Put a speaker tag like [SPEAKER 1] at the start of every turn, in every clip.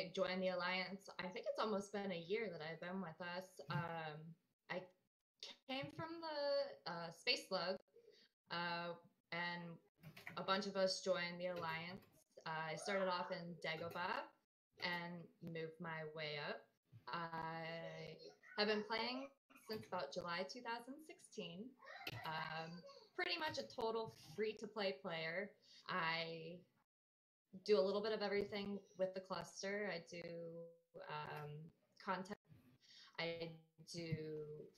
[SPEAKER 1] I joined the Alliance, I think it's almost been a year that I've been with us. I came from the Space Slug, and a bunch of us joined the Alliance. I started off in Dagobah and moved my way up. I have been playing since about July 2016. Pretty much a total free-to-play player. I do a little bit of everything with the cluster. I do content. I do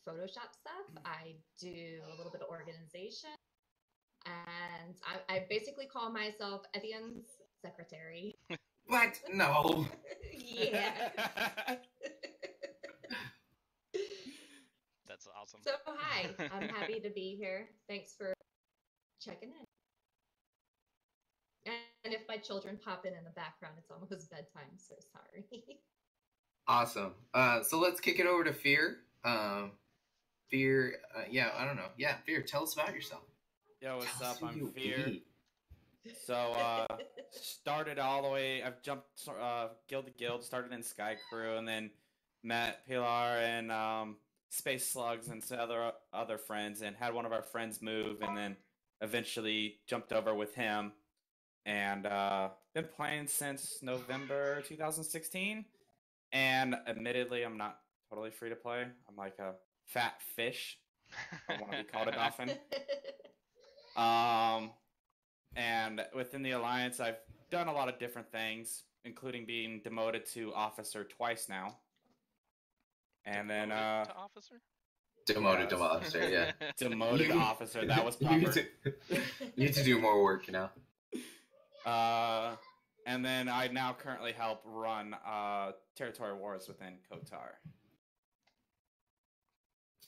[SPEAKER 1] Photoshop stuff. I do a little bit of organization. And I basically call myself Ethien's secretary.
[SPEAKER 2] What? No.
[SPEAKER 1] Yeah.
[SPEAKER 3] That's awesome.
[SPEAKER 1] So, hi. I'm happy to be here. Thanks for checking in. And if my children pop in the background, it's almost bedtime, so sorry.
[SPEAKER 2] Awesome. So let's kick it over to Fear. Fear, yeah, I don't know. Yeah, Fear, tell us about yourself.
[SPEAKER 4] Yo, what's
[SPEAKER 2] Tell us
[SPEAKER 4] up?
[SPEAKER 2] who
[SPEAKER 4] I'm
[SPEAKER 2] you
[SPEAKER 4] Fear.
[SPEAKER 2] be.
[SPEAKER 4] So, started all the way, I've jumped guild to guild, started in Sky Crew, and then met Pilar and Space Slugs and some other friends, and had one of our friends move, and then eventually jumped over with him, and been playing since November 2016, and admittedly, I'm not totally free to play. I'm like a fat fish. I want to be called a dolphin. And within the Alliance, I've done a lot of different things, including being demoted to officer twice now. And
[SPEAKER 3] Demoted
[SPEAKER 4] then
[SPEAKER 3] to officer?
[SPEAKER 2] Demoted to officer, yeah.
[SPEAKER 4] demoted to officer. That was proper.
[SPEAKER 2] You need to do more work, you know.
[SPEAKER 4] And then I now currently help run territory wars within KOTOR.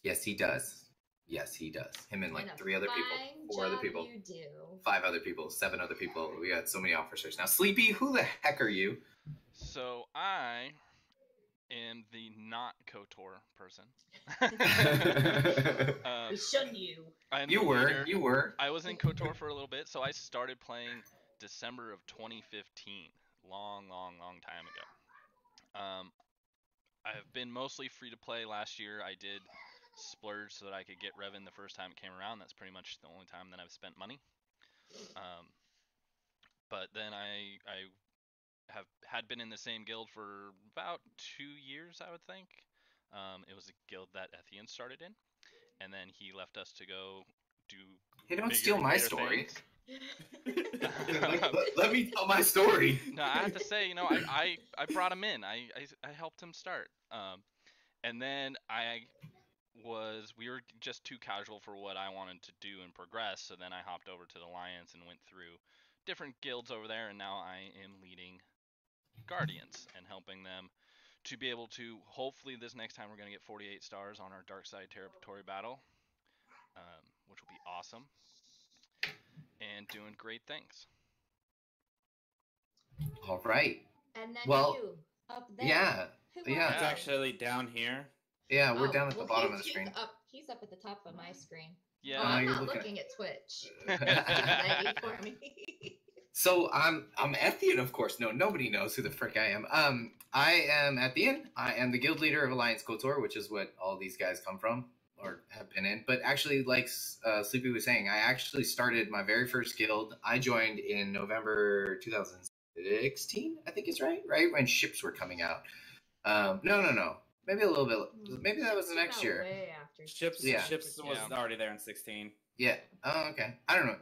[SPEAKER 2] Yes, he does. Yes, he does. Him and like
[SPEAKER 1] And a
[SPEAKER 2] 3 other people,
[SPEAKER 1] fine
[SPEAKER 2] 4 other
[SPEAKER 1] job
[SPEAKER 2] people,
[SPEAKER 1] You do.
[SPEAKER 2] 5 other people, 7 other people. We got so many officers now. Sleepy, who the heck are you?
[SPEAKER 3] So I am the not KOTOR person.
[SPEAKER 1] We shun you.
[SPEAKER 3] I'm
[SPEAKER 2] You
[SPEAKER 3] the
[SPEAKER 2] were,
[SPEAKER 3] leader.
[SPEAKER 2] you were.
[SPEAKER 3] I was in KOTOR for a little bit, so I started playing December of 2015. Long time ago. I have been mostly free to play. Last year I did splurge so that I could get Revan the first time it came around. That's pretty much the only time that I've spent money. But then I had been in the same guild for about 2 years, I would think. It was a guild that Ethien started in, and then he left us to go do.
[SPEAKER 2] Hey, don't
[SPEAKER 3] bigger
[SPEAKER 2] steal
[SPEAKER 3] and
[SPEAKER 2] my
[SPEAKER 3] greater
[SPEAKER 2] story.
[SPEAKER 3] things.
[SPEAKER 2] Let me tell my story.
[SPEAKER 3] No, I have to say, I brought him in. I helped him start. And then we were just too casual for what I wanted to do and progress. So then I hopped over to the Alliance and went through different guilds over there, and now I am leading Guardians and helping them to be able to, hopefully this next time we're going to get 48 stars on our Dark Side Territory battle, which will be awesome, and doing great things.
[SPEAKER 2] All right.
[SPEAKER 1] And then
[SPEAKER 2] Well,
[SPEAKER 1] you, up there.
[SPEAKER 2] Yeah.
[SPEAKER 1] Who
[SPEAKER 2] Yeah.
[SPEAKER 1] are
[SPEAKER 4] It's
[SPEAKER 1] you?
[SPEAKER 4] actually down here.
[SPEAKER 2] Yeah, we're
[SPEAKER 1] Oh,
[SPEAKER 2] down at the
[SPEAKER 1] well,
[SPEAKER 2] bottom of the screen.
[SPEAKER 1] He's up at the top of my screen.
[SPEAKER 3] Yeah.
[SPEAKER 1] Oh, I'm
[SPEAKER 2] you're
[SPEAKER 1] not
[SPEAKER 2] looking
[SPEAKER 1] looking at Twitch.
[SPEAKER 2] at-
[SPEAKER 1] Laggy for me.
[SPEAKER 2] So I'm Ethien, of course. No, nobody knows who the frick I am. I am Ethien. I am the guild leader of Alliance KOTOR, which is what all these guys come from or have been in. But actually, like Sleepy was saying, I actually started my very first guild. I joined in November 2016, I think it's right when ships were coming out. No. Maybe a little bit. Maybe that was the next
[SPEAKER 1] About
[SPEAKER 2] year.
[SPEAKER 1] Way after.
[SPEAKER 4] Ships was
[SPEAKER 3] Yeah.
[SPEAKER 4] already there in 16.
[SPEAKER 2] Yeah. Oh, okay. I don't know.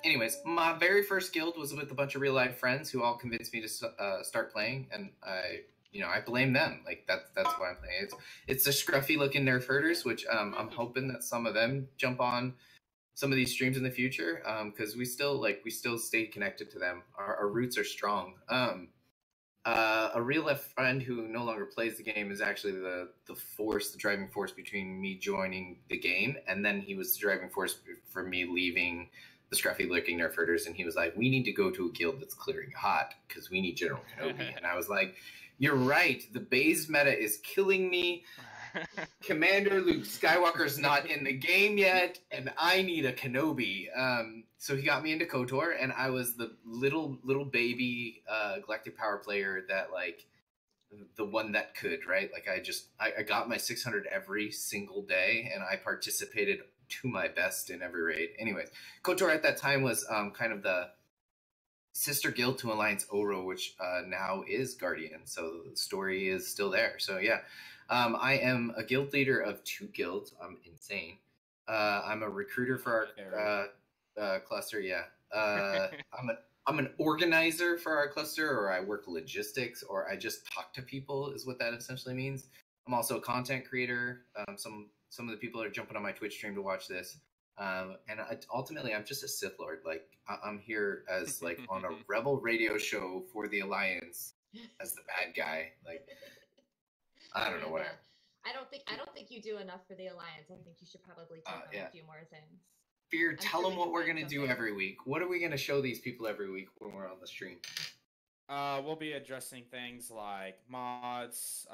[SPEAKER 2] Anyways, my very first guild was with a bunch of real life friends who all convinced me to start playing, and I blame them. Like that's why I'm playing. It's the scruffy looking nerf herders, which I'm hoping that some of them jump on some of these streams in the future, because we still stay connected to them. Our roots are strong. A real life friend who no longer plays the game is actually the driving force between me joining the game, and then he was the driving force for me leaving the scruffy looking nerf herders, and he was like, we need to go to a guild that's clearing hot because we need General Kenobi. And I was like, you're right, the Baze meta is killing me. Commander Luke Skywalker's not in the game yet, and I need a Kenobi. So he got me into KOTOR, and I was the little baby Galactic Power player that like the one that could, right? Like I got my 600 every single day, and I participated to my best in every raid. Anyways, KOTOR at that time was kind of the sister guild to Alliance Oro, which now is Guardian. So the story is still there. So yeah, I am a guild leader of 2 guilds. I'm insane. I'm a recruiter for our cluster. Yeah, I'm an organizer for our cluster, or I work logistics, or I just talk to people. Is what that essentially means. I'm also a content creator. Some of the people are jumping on my Twitch stream to watch this. And ultimately, I'm just a Sith Lord. Like I'm here as like on a rebel radio show for the Alliance as the bad guy. Like I don't know what.
[SPEAKER 1] I don't think you do enough for the Alliance. I think you should probably take on a few more things.
[SPEAKER 2] Fear, tell them what we're gonna do every week. What are we gonna show these people every week when we're on the stream?
[SPEAKER 4] We'll be addressing things like mods,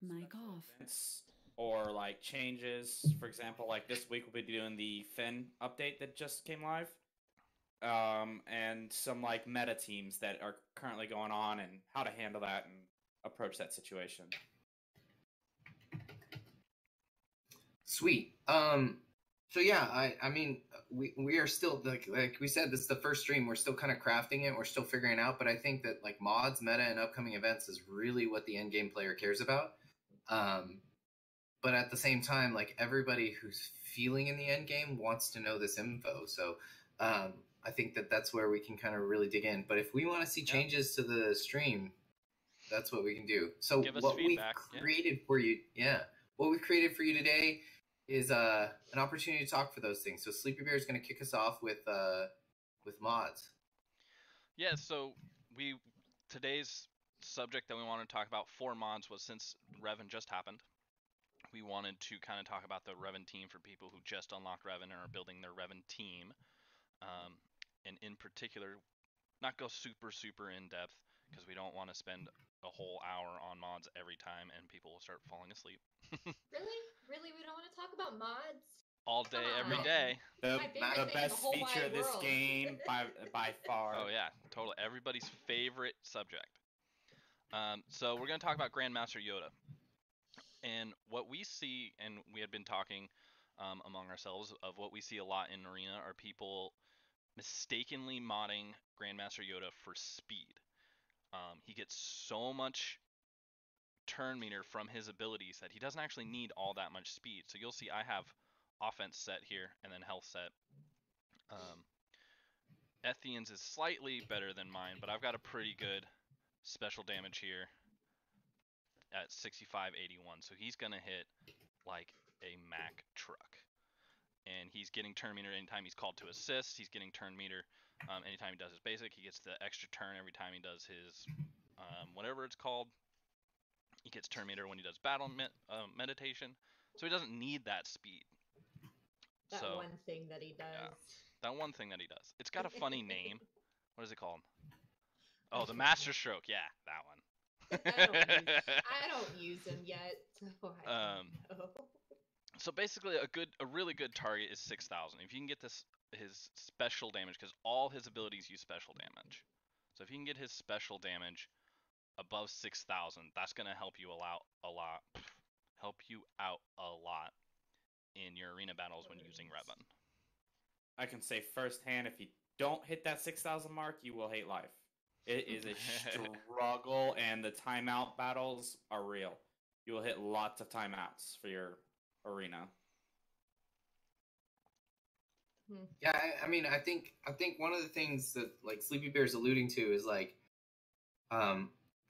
[SPEAKER 5] mic off,
[SPEAKER 4] events, or like changes. For example, like this week we'll be doing the Finn update that just came live, and some like meta teams that are currently going on and how to handle that and approach that situation.
[SPEAKER 2] Sweet. So yeah, I mean, we are still like we said, this is the first stream. We're still kind of crafting it. We're still figuring it out. But I think that like mods, meta, and upcoming events is really what the end game player cares about. But at the same time, like everybody who's feeling in the end game wants to know this info. So I think that that's where we can kind of really dig in. But if we want to see changes to the stream, that's what we can do. So what we've created for you, what we've created for you today is an opportunity to talk for those things. So Sleepybear is going to kick us off with mods.
[SPEAKER 3] Yeah, so today's subject that we want to talk about for mods was, since Revan just happened, we wanted to kind of talk about the Revan team for people who just unlocked Revan and are building their Revan team. And in particular, not go super in depth, because we don't want to spend a whole hour on mods every time and people will start falling asleep.
[SPEAKER 1] Really, we don't want to talk about mods
[SPEAKER 3] all day, every day.
[SPEAKER 4] The best feature of this game by far.
[SPEAKER 3] Oh yeah, totally. Everybody's favorite subject. So we're going to talk about Grandmaster Yoda. And what we see, and we had been talking among ourselves, of what we see a lot in Arena are people mistakenly modding Grandmaster Yoda for speed. He gets so much turn meter from his abilities that he doesn't actually need all that much speed. So you'll see I have offense set here and then health set. Ethien's is slightly better than mine, but I've got a pretty good special damage here at 6581. So he's gonna hit like a Mack truck. And he's getting turn meter anytime he's called to assist. He's getting turn meter anytime he does his basic. He gets the extra turn every time he does his whatever it's called. He gets turn meter when he does battle meditation. So he doesn't need that speed.
[SPEAKER 1] That one thing that he does.
[SPEAKER 3] Yeah, that one thing that he does. It's got a funny name. What is it called? Oh, the Master Stroke. Yeah, that one.
[SPEAKER 1] I don't use him yet, so I don't know.
[SPEAKER 3] So basically, a really good target is 6,000. If you can get his special damage, because all his abilities use special damage. So if you can get his special damage above 6,000, that's gonna help you out a lot. In your arena battles when using Revan.
[SPEAKER 4] I can say firsthand, if you don't hit that 6,000 mark, you will hate life. It is a struggle, and the timeout battles are real. You will hit lots of timeouts for your arena.
[SPEAKER 2] Yeah, I mean, I think one of the things that like Sleepybear is alluding to is like,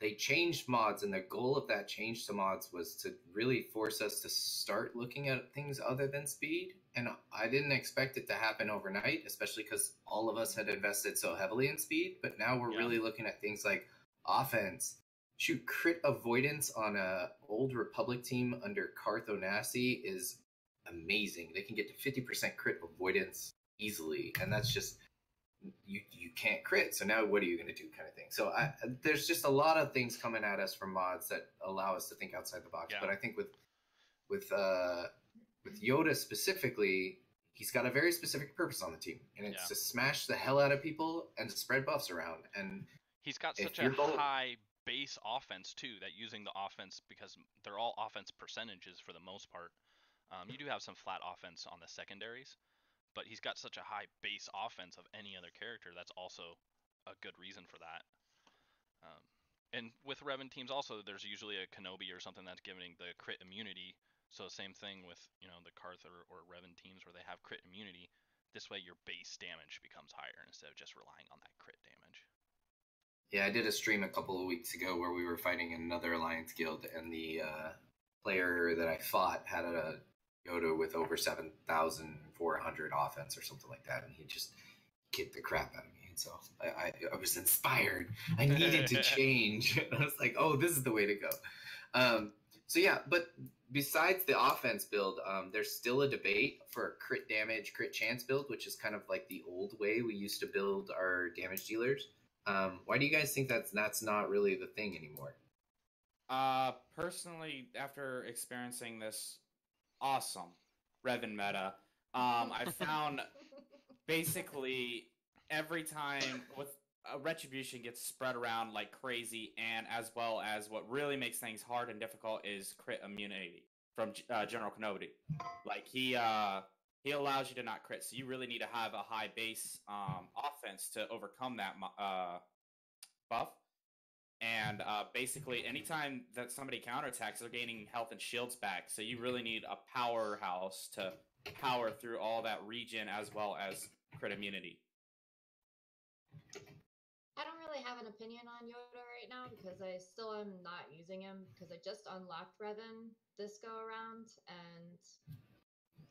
[SPEAKER 2] they changed mods, and the goal of that change to mods was to really force us to start looking at things other than speed. And I didn't expect it to happen overnight, especially because all of us had invested so heavily in speed. But now we're really looking at things like offense. Shoot, crit avoidance on a old Republic team under Carth Onassi is amazing. They can get to 50% crit avoidance easily, and that's just you can't crit. So now what are you going to do, kind of thing. So there's just a lot of things coming at us from mods that allow us to think outside the box. But I think with Yoda specifically, he's got a very specific purpose on the team, and it's to smash the hell out of people and to spread buffs around. And
[SPEAKER 3] he's got such a high base offense too. That using the offense, because they're all offense percentages for the most part. You do have some flat offense on the secondaries, but he's got such a high base offense of any other character. That's also a good reason for that. And with Revan teams also, there's usually a Kenobi or something that's giving the crit immunity. So same thing with, you know, the Carther or Revan teams where they have crit immunity. This way your base damage becomes higher instead of just relying on that crit damage.
[SPEAKER 2] Yeah, I did a stream a couple of weeks ago where we were fighting another Alliance guild, and the player that I fought had a Yoda with over 7,400 offense or something like that, and he just kicked the crap out of me. And so I was inspired. I needed to change. I was like, oh, this is the way to go. So yeah, but besides the offense build, there's still a debate for a crit damage, crit chance build, which is kind of like the old way we used to build our damage dealers. Why do you guys think that's not really the thing anymore?
[SPEAKER 4] Personally, after experiencing this awesome Revan meta, I found basically every time with Retribution gets spread around like crazy, and as well as what really makes things hard and difficult is crit immunity from General Kenobi. Like he allows you to not crit, so you really need to have a high base offense to overcome that buff. And basically, anytime that somebody counterattacks, they're gaining health and shields back. So you really need a powerhouse to power through all that region as well as crit immunity.
[SPEAKER 1] I don't really have an opinion on Yoda right now because I still am not using him because I just unlocked Revan this go around and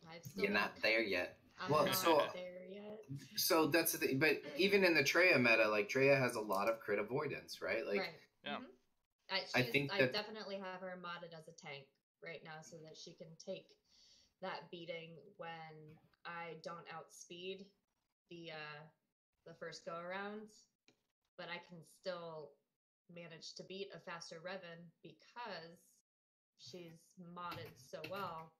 [SPEAKER 1] I've still
[SPEAKER 2] You're not there yet.
[SPEAKER 1] I'm
[SPEAKER 2] Well,
[SPEAKER 1] not
[SPEAKER 2] so
[SPEAKER 1] there yet.
[SPEAKER 2] So that's the thing. But even in the Treya meta, like Treya has a lot of crit avoidance, right? Like,
[SPEAKER 1] right.
[SPEAKER 3] Yeah.
[SPEAKER 1] Mm-hmm.
[SPEAKER 2] I think
[SPEAKER 1] I
[SPEAKER 2] that
[SPEAKER 1] definitely have her modded as a tank right now so that she can take that beating when I don't outspeed the first go around, but I can still manage to beat a faster Revan because she's modded so well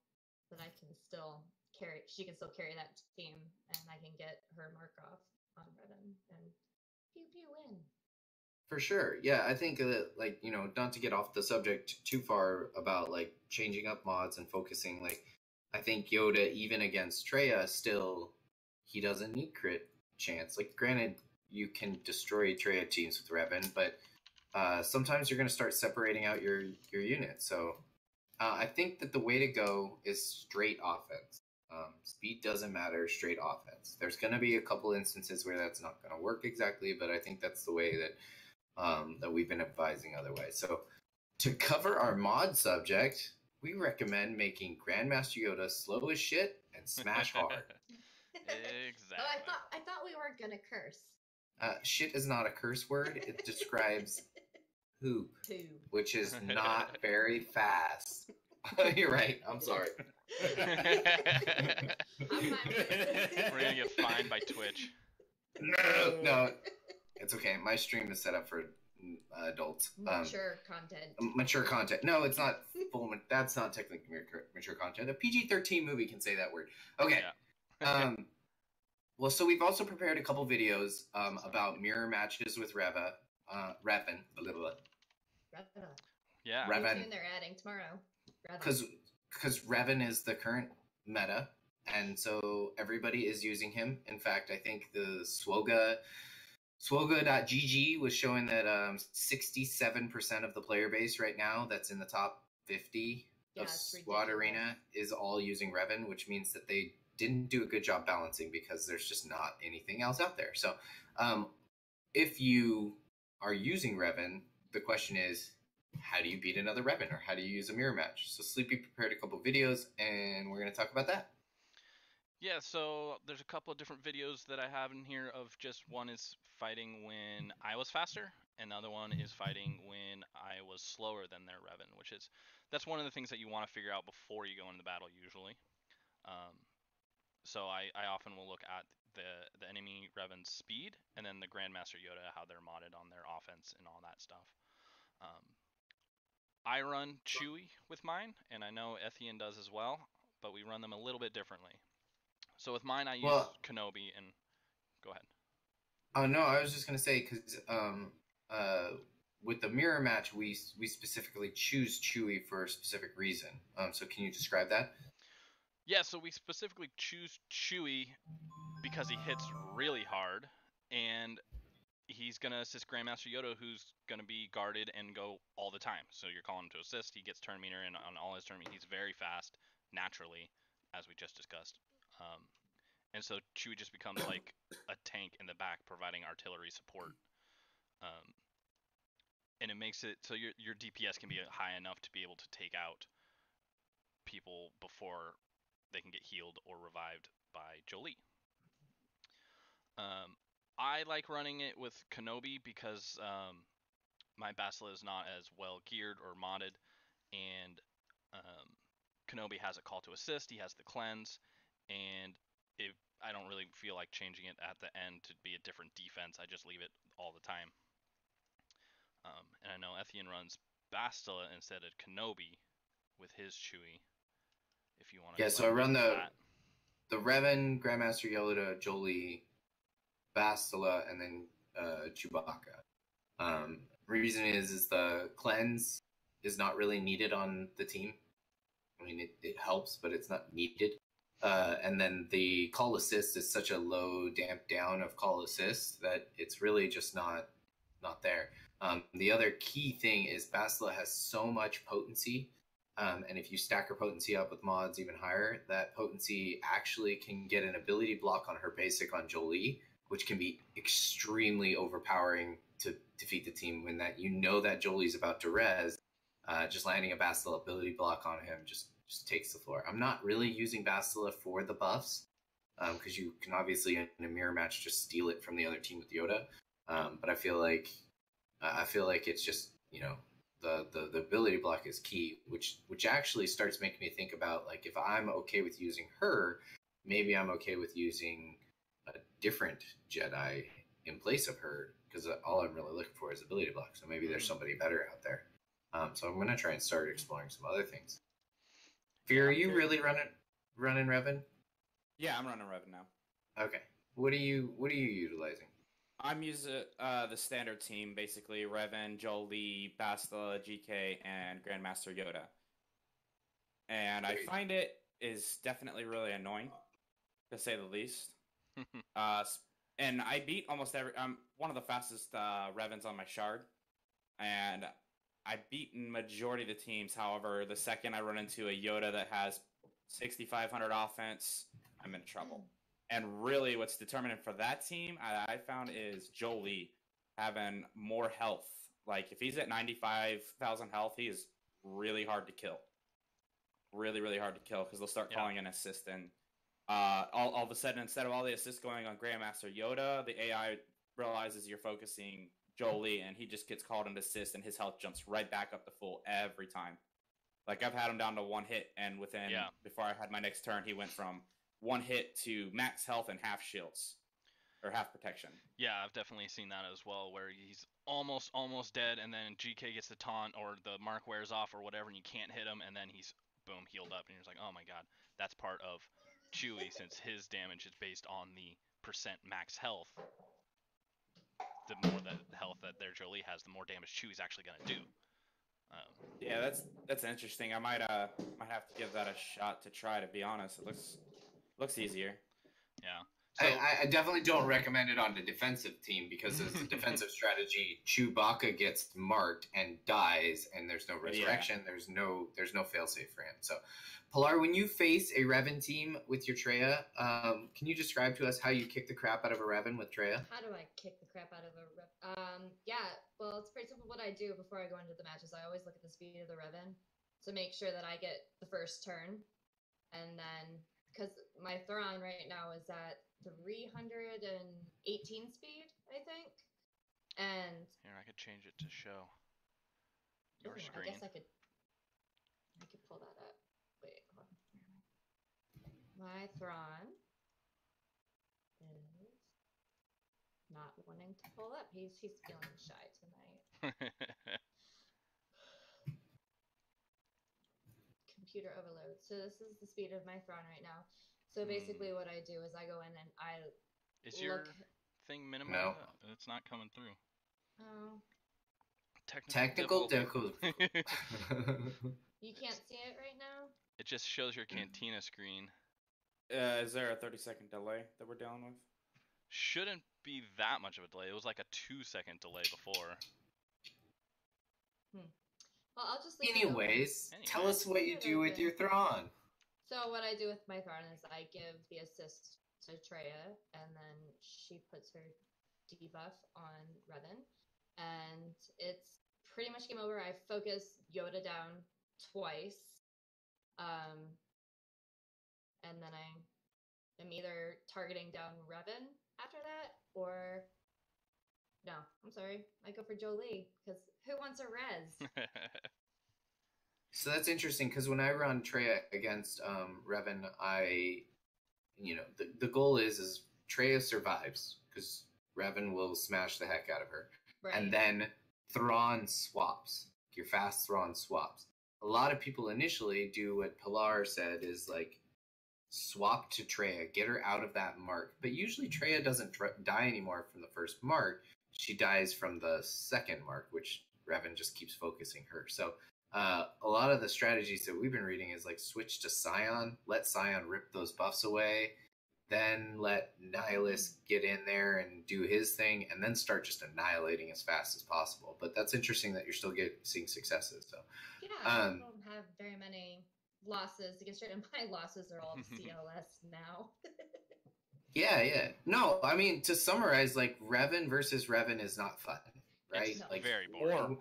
[SPEAKER 1] that I can still carry. She can still carry that team, and I can get her mark off on Revan and pew pew win.
[SPEAKER 2] for sure. Yeah, I think like, you know, not to get off the subject too far about like changing up mods and focusing. Like, I think Yoda, even against Treya, still he doesn't need crit chance. Like, granted, you can destroy Treya teams with Revan, but sometimes you're going to start separating out your units. So I think that the way to go is straight offense. Speed doesn't matter, straight offense. There's going to be a couple instances where that's not going to work exactly, but I think that's the way that that we've been advising otherwise. So to cover our mod subject, we recommend making Grandmaster Yoda slow as shit and smash hard.
[SPEAKER 3] Exactly.
[SPEAKER 1] Oh, I thought we weren't gonna curse.
[SPEAKER 2] Shit is not a curse word. It describes poop,
[SPEAKER 1] Poo.
[SPEAKER 2] which is not very fast. You're right. I'm sorry.
[SPEAKER 1] I'm fine with it.
[SPEAKER 3] We're gonna get fined by Twitch.
[SPEAKER 2] No, it's okay. My stream is set up for adults.
[SPEAKER 1] Mature content.
[SPEAKER 2] Mature content. No, it's not full. That's not technically mature content. A PG-13 movie can say that word. Okay.
[SPEAKER 3] Yeah.
[SPEAKER 2] Well, so we've also prepared a couple videos about mirror matches with Revan.
[SPEAKER 3] Yeah.
[SPEAKER 2] Revan.
[SPEAKER 1] Soon they're adding tomorrow.
[SPEAKER 2] Because Revan is the current meta, and so everybody is using him. In fact, I think the Swoga.gg was showing that 67% of the player base right now that's in the top 50 of Squad Arena is all using Revan, which means that they didn't do a good job balancing because there's just not anything else out there. So if you are using Revan, the question is, how do you beat another Revan, or how do you use a mirror match? So Sleepy prepared a couple videos, and we're going to talk about that.
[SPEAKER 3] Yeah, so there's a couple of different videos that I have in here of just one is fighting when I was faster, and the other one is fighting when I was slower than their Revan, that's one of the things that you want to figure out before you go into battle usually. So I often will look at the enemy Revan's speed, and then the Grandmaster Yoda, how they're modded on their offense and all that stuff. I run Chewie with mine, and I know Ethien does as well, but we run them a little bit differently. So with mine, I use Kenobi, and go ahead.
[SPEAKER 2] Oh no, I was just gonna say because with the mirror match, we specifically choose Chewy for a specific reason. So can you describe that?
[SPEAKER 3] Yeah, so we specifically choose Chewy because he hits really hard, and he's going to assist Grandmaster Yoda, who's going to be guarded and go all the time. So you're calling him to assist. He gets turn meter, and on all his turn meter, he's very fast, naturally, as we just discussed. And so Chewie just becomes like a tank in the back, providing artillery support. And it makes it so your DPS can be high enough to be able to take out people before they can get healed or revived by Jolie. I like running it with Kenobi because my Bastila is not as well geared or modded, and Kenobi has a call to assist, he has the cleanse, and I don't really feel like changing it at the end to be a different defense. I just leave it all the time. And I know Ethien runs Bastila instead of Kenobi with his Chewie. If you want to.
[SPEAKER 2] Yeah, so I run the Revan, Grandmaster Yoda, Jolie, Bastila, and then Chewbacca. Reason is the cleanse is not really needed on the team. I mean, it helps, but it's not needed. And then the call assist is such a low damp down of call assist that it's really just not there. The other key thing is Bastila has so much potency, and if you stack her potency up with mods even higher, that potency actually can get an ability block on her basic on Jolie, which can be extremely overpowering to defeat the team when that that Jolie's about to res. Just landing a Bastila ability block on him just takes the floor. I'm not really using Bastila for the buffs, because you can obviously in a mirror match just steal it from the other team with Yoda. But I feel like it's just, the ability block is key, which actually starts making me think about, like, if I'm okay with using her, maybe I'm okay with using a different Jedi in place of her, because all I'm really looking for is ability block. So maybe there's somebody better out there. So I'm going to try and start exploring some other things. Fear, are you really running Revan?
[SPEAKER 4] Yeah, I'm running Revan now.
[SPEAKER 2] Okay. What are you utilizing?
[SPEAKER 4] I'm using the standard team, basically Revan, Jolie, Bastila, GK, and Grandmaster Yoda. And I find it is definitely really annoying, to say the least. And I beat almost I'm one of the fastest Revans on my shard, and I beat majority of the teams. However, the second I run into a Yoda that has 6,500 offense, I'm in trouble. And really, what's determinant for that team, I found, is Jolie having more health. Like, if he's at 95,000 health, he is really hard to kill. Really, really hard to kill, because they'll start calling an assist. And all of a sudden, instead of all the assists going on Grandmaster Yoda, the AI realizes you're focusing Jolie, and he just gets called an assist, and his health jumps right back up to full every time. Like, I've had him down to one hit, and before I had my next turn, he went from one hit to max health and half shields, or half protection.
[SPEAKER 3] Yeah, I've definitely seen that as well, where he's almost dead, and then GK gets the taunt, or the mark wears off, or whatever, and you can't hit him, and then he's, boom, healed up, and you're just like, oh my god, that's part of Chewie, since his damage is based on the percent max health. The more the health that their Jolie has, the more damage Chewie's actually going to do.
[SPEAKER 4] Yeah, that's interesting. I might have to give that a shot to try, to be honest. It looks easier.
[SPEAKER 3] Yeah.
[SPEAKER 2] So, I definitely don't recommend it on the defensive team, because as a defensive strategy, Chewbacca gets marked and dies, and there's no resurrection. Yeah. There's no failsafe for him. So, Pilar, when you face a Revan team with your Traya, can you describe to us how you kick the crap out of a Revan with Traya?
[SPEAKER 1] How do I kick the crap out of a Revan? Yeah, well, it's pretty simple. What I do before I go into the matches, I always look at the speed of the Revan to make sure that I get the first turn, and then, because my Thrawn right now is at 318 speed, I think. And
[SPEAKER 3] here, I could change it to show your screen.
[SPEAKER 1] I guess I could pull that up. Wait, hold on. My Thrawn is not wanting to pull up. He's feeling shy tonight. Computer overload. So this is the speed of my Thrawn right now. So basically what I do is I go in and I
[SPEAKER 3] Is your thing minimum?
[SPEAKER 2] No.
[SPEAKER 3] It's not coming through.
[SPEAKER 1] Oh.
[SPEAKER 2] Technical
[SPEAKER 3] difficulty.
[SPEAKER 1] You can't see it right now?
[SPEAKER 3] It just shows your Cantina screen.
[SPEAKER 4] Is there a 30-second delay that we're dealing with?
[SPEAKER 3] Shouldn't be that much of a delay. It was like a 2-second delay before.
[SPEAKER 1] Well, I'll just leave it open.
[SPEAKER 2] Anyways, tell us what you do with your Thrawn.
[SPEAKER 1] So what I do with my Thrawn is I give the assist to Treya, and then she puts her debuff on Revan, and it's pretty much game over. I focus Yoda down twice, and then I am either targeting down Revan after that, or no, I'm sorry, I go for Jolie, because who wants a res?
[SPEAKER 2] So that's interesting because when I run Treya against Revan, the goal is Treya survives because Revan will smash the heck out of her,
[SPEAKER 1] Right.
[SPEAKER 2] and then Thrawn swaps. Your fast Thrawn swaps. A lot of people initially do what Pilar said is like swap to Treya, get her out of that mark. But usually Treya doesn't die anymore from the first mark. She dies from the second mark, which Revan just keeps focusing her. So a lot of the strategies that we've been reading is like switch to Scion, let Scion rip those buffs away, then let Nihilus get in there and do his thing, and then start just annihilating as fast as possible. But that's interesting that you're still seeing successes. So
[SPEAKER 1] yeah, I don't have very many losses against it, and my losses are all CLS now.
[SPEAKER 2] Yeah. No, I mean, to summarize, like, Revan versus Revan is not fun, right?
[SPEAKER 3] It's
[SPEAKER 2] like
[SPEAKER 3] very boring.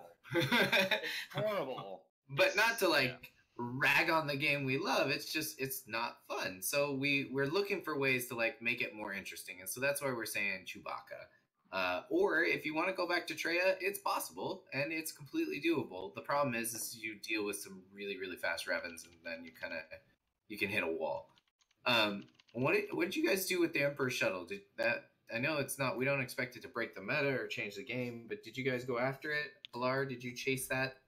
[SPEAKER 4] Horrible.
[SPEAKER 2] But not to rag on the game we love. It's just it's not fun. So we're looking for ways to like make it more interesting, and so that's why we're saying Chewbacca. Or if you want to go back to Treya, it's possible and it's completely doable. The problem is you deal with some really really fast Revans, and then you can hit a wall. What did you guys do with the Emperor shuttle? I know it's not. We don't expect it to break the meta or change the game, but did you guys go after it? Pilar, did you chase that?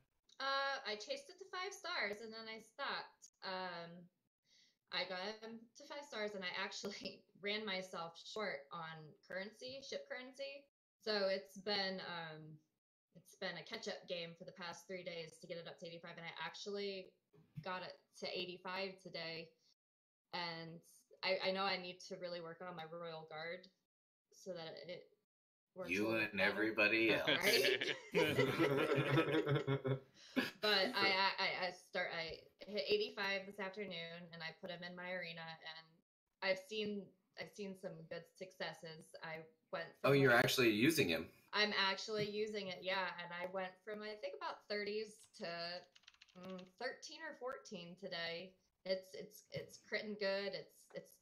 [SPEAKER 1] I chased it to 5 stars and then I stopped. I got him to 5 stars and I actually ran myself short on ship currency. So it's been a catch-up game for the past 3 days to get it up to 85, and I actually got it to 85 today. And I know I need to really work on my Royal Guard so that it works.
[SPEAKER 2] You and everybody else.
[SPEAKER 1] Right? But I hit 85 this afternoon, and I put him in my arena, and I've seen some good successes. I went.
[SPEAKER 2] Oh, you're actually using him.
[SPEAKER 1] I'm actually using it, yeah, and I went from I think about 30s to 13 or 14 today. It's critting good. It's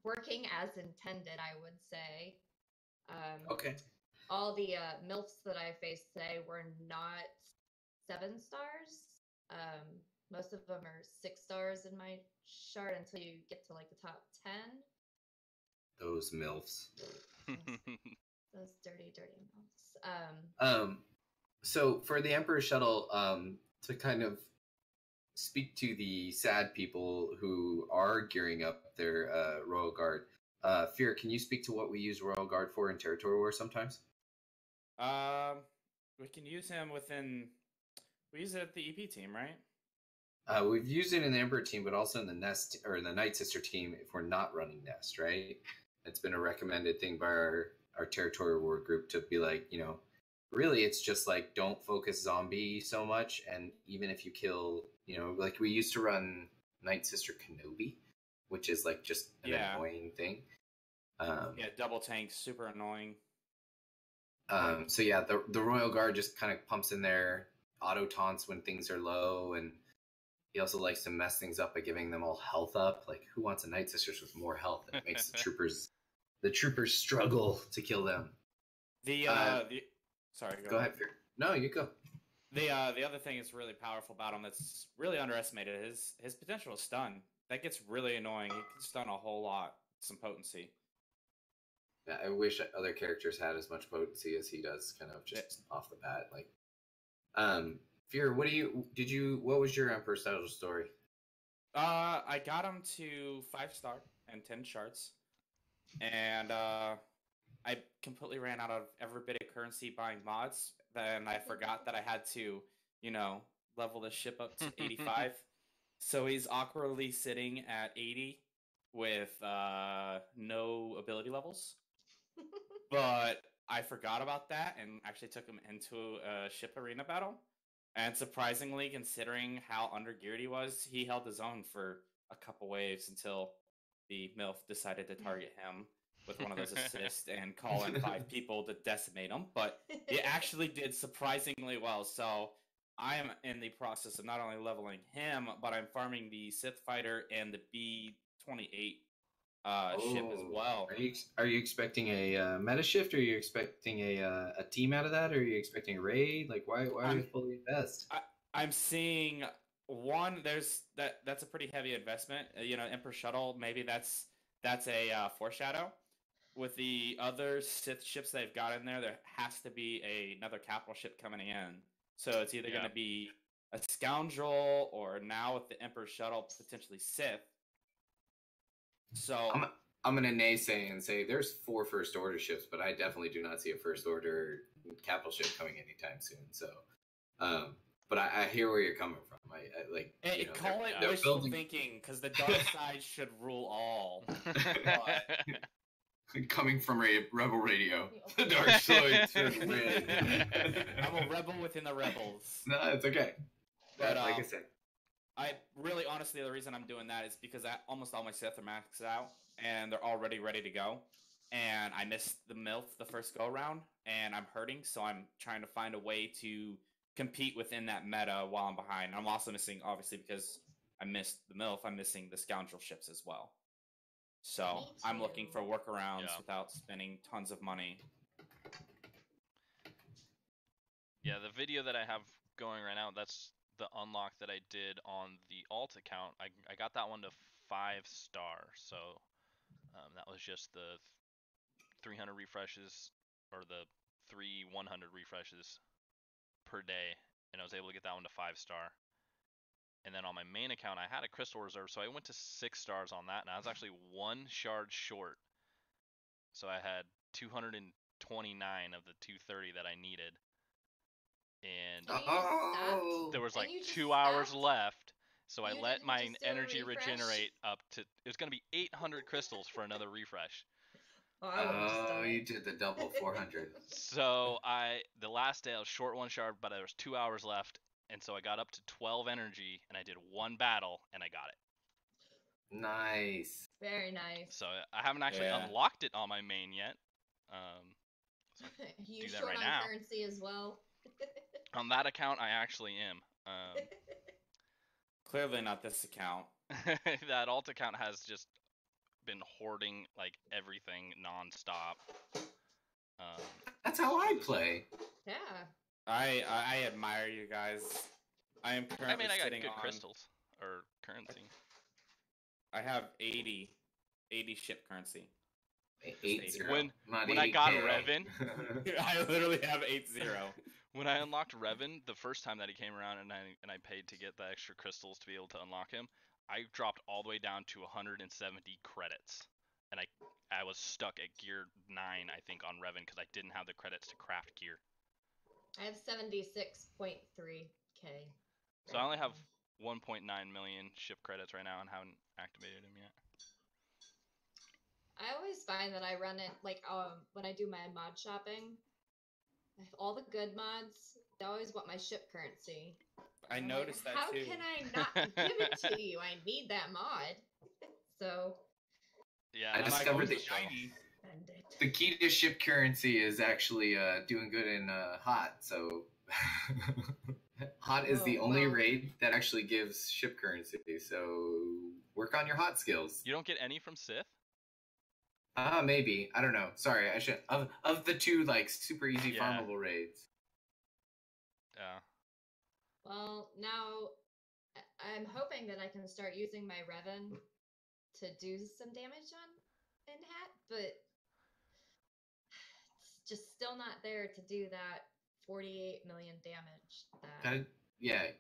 [SPEAKER 1] working as intended, I would say.
[SPEAKER 2] Okay.
[SPEAKER 1] All the MILFs that I faced today were not 7 stars. Most of them are 6 stars in my chart until you get to like the top 10.
[SPEAKER 2] Those MILFs.
[SPEAKER 1] Those dirty MILFs.
[SPEAKER 2] So for the Emperor shuttle, to kind of speak to the sad people who are gearing up their Royal Guard, Fear, can you speak to what we use Royal Guard for in Territory War sometimes?
[SPEAKER 4] We can use him within. We use it at the EP team, right?
[SPEAKER 2] We've used it in the Emperor team, but also in the Nest or in the Night Sister team if we're not running Nest, right? It's been a recommended thing by our Territory War group to be like, really it's just like don't focus zombie so much, and even if you kill, like we used to run Night Sister Kenobi, which is like just an annoying thing.
[SPEAKER 4] Double tank, super annoying.
[SPEAKER 2] So yeah, the Royal Guard just kind of pumps in there, auto taunts when things are low, and he also likes to mess things up by giving them all health up. Like, who wants a Night Sisters with more health? And it makes the troopers struggle to kill them.
[SPEAKER 4] Sorry,
[SPEAKER 2] go ahead, Fear. No, you go.
[SPEAKER 4] The other thing that's really powerful about him that's really underestimated is his potential to stun. That gets really annoying. He can stun a whole lot. Some potency.
[SPEAKER 2] Yeah, I wish other characters had as much potency as he does, kind of just off the bat. Like, Fear, what was your Emperor Style story?
[SPEAKER 4] I got him to 5 star and 10 shards, and I completely ran out of every bit of currency buying mods. Then I forgot that I had to, level the ship up to 85. So he's awkwardly sitting at 80 with no ability levels. But I forgot about that and actually took him into a ship arena battle. And surprisingly, considering how undergeared he was, he held his own for a couple waves until the MILF decided to target him with one of those assists and call in 5 people to decimate him. But he actually did surprisingly well. So I am in the process of not only leveling him, but I'm farming the Sith Fighter and the B-28 ship as well.
[SPEAKER 2] Are you expecting a meta shift? Or are you expecting a team out of that? Or are you expecting a raid? Like, why are you fully invest?
[SPEAKER 4] I'm seeing one. That's a pretty heavy investment. Emperor Shuttle. Maybe that's a foreshadow. With the other Sith ships they've got in there, there has to be another capital ship coming in. So it's either going to be a Scoundrel or now with the Emperor Shuttle potentially Sith. So
[SPEAKER 2] I'm gonna naysay and say there's 4 first order ships, but I definitely do not see a first order capital ship coming anytime soon. So, but I hear where you're coming from. I like.
[SPEAKER 4] Call it wishful thinking, because the dark side should rule all.
[SPEAKER 2] Coming from Rebel Radio, the dark side should win.
[SPEAKER 4] I'm a rebel within the rebels.
[SPEAKER 2] No, it's okay.
[SPEAKER 4] But
[SPEAKER 2] like I said.
[SPEAKER 4] I really, honestly, the reason I'm doing that is because almost all my Sith are maxed out, and they're already ready to go. And I missed the MILF the first go-around, and I'm hurting, so I'm trying to find a way to compete within that meta while I'm behind. I'm also missing, obviously, because I missed the MILF, I'm missing the Scoundrel ships as well. So I'm looking for workarounds without spending tons of money.
[SPEAKER 3] Yeah, the video that I have going right now, that's the unlock that I did on the alt account. I got that one to 5-star, so that was just the 300 refreshes, or the 100 refreshes per day, and I was able to get that one to 5-star. And then on my main account, I had a crystal reserve, so I went to 6 stars on that, and I was actually 1 shard short. So I had 229 of the 230 that I needed. And there was like 2 hours left, so I let my energy regenerate up to, it was going to be 800 crystals for another refresh.
[SPEAKER 2] Oh, you did the double 400.
[SPEAKER 3] So the last day I was short 1 shard, but there was 2 hours left, and so I got up to 12 energy, and I did 1 battle, and I got it.
[SPEAKER 2] Nice.
[SPEAKER 1] Very nice.
[SPEAKER 3] So I haven't actually unlocked it on my main yet. So
[SPEAKER 1] you
[SPEAKER 3] do that
[SPEAKER 1] short
[SPEAKER 3] right
[SPEAKER 1] on
[SPEAKER 3] now.
[SPEAKER 1] currency as well?
[SPEAKER 3] On that account, I actually am.
[SPEAKER 4] Clearly not this account.
[SPEAKER 3] That alt account has just been hoarding like everything nonstop.
[SPEAKER 2] That's how I play.
[SPEAKER 1] Yeah.
[SPEAKER 4] I admire you guys. I am currently
[SPEAKER 3] I got
[SPEAKER 4] sitting
[SPEAKER 3] good
[SPEAKER 4] on
[SPEAKER 3] crystals or currency.
[SPEAKER 4] I have 80 ship currency.
[SPEAKER 2] 80.
[SPEAKER 3] When I got Revan,
[SPEAKER 4] I literally have 80.
[SPEAKER 3] When I unlocked Revan the first time that he came around, and I paid to get the extra crystals to be able to unlock him, I dropped all the way down to 170 credits, and I was stuck at gear 9, I think, on Revan because I didn't have the credits to craft gear.
[SPEAKER 1] I have 76.3k.
[SPEAKER 3] So I only have 1.9 million ship credits right now and haven't activated him yet.
[SPEAKER 1] I always find that I run it like when I do my mod shopping. All the good mods, they always want my ship currency.
[SPEAKER 4] I noticed that
[SPEAKER 1] How
[SPEAKER 4] too.
[SPEAKER 1] can I not give it to you? I need that mod. So.
[SPEAKER 3] Yeah,
[SPEAKER 2] I discovered the key to ship currency is actually doing good in hot. So hot is the only raid that actually gives ship currency. So work on your hot skills.
[SPEAKER 3] You don't get any from Sith?
[SPEAKER 2] Maybe. I don't know. Sorry, I should of the 2 like super easy farmable raids.
[SPEAKER 3] Yeah.
[SPEAKER 1] Well, now I'm hoping that I can start using my Revan to do some damage in hat, but it's just still not there to do that 48 million damage.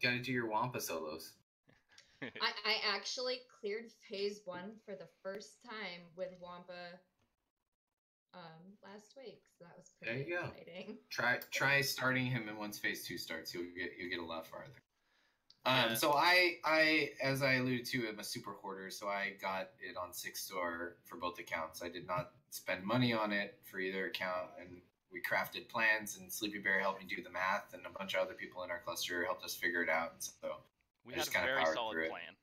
[SPEAKER 2] Gotta do your Wampa solos.
[SPEAKER 1] I actually cleared phase 1 for the first time with Wampa last week, so that was
[SPEAKER 2] There
[SPEAKER 1] pretty
[SPEAKER 2] you go.
[SPEAKER 1] exciting.
[SPEAKER 2] Try starting him, and once phase 2 starts, you'll get a lot farther.
[SPEAKER 3] Yeah.
[SPEAKER 2] So I, as I alluded to, am a super hoarder, so I got it on 6-store for both accounts. I did not spend money on it for either account, and we crafted plans, and Sleepybear helped me do the math, and a bunch of other people in our cluster helped us figure it out. And so
[SPEAKER 3] We
[SPEAKER 2] I
[SPEAKER 3] had
[SPEAKER 2] just
[SPEAKER 3] a
[SPEAKER 2] kinda
[SPEAKER 3] very
[SPEAKER 2] powered
[SPEAKER 3] solid
[SPEAKER 2] through it.
[SPEAKER 3] plan.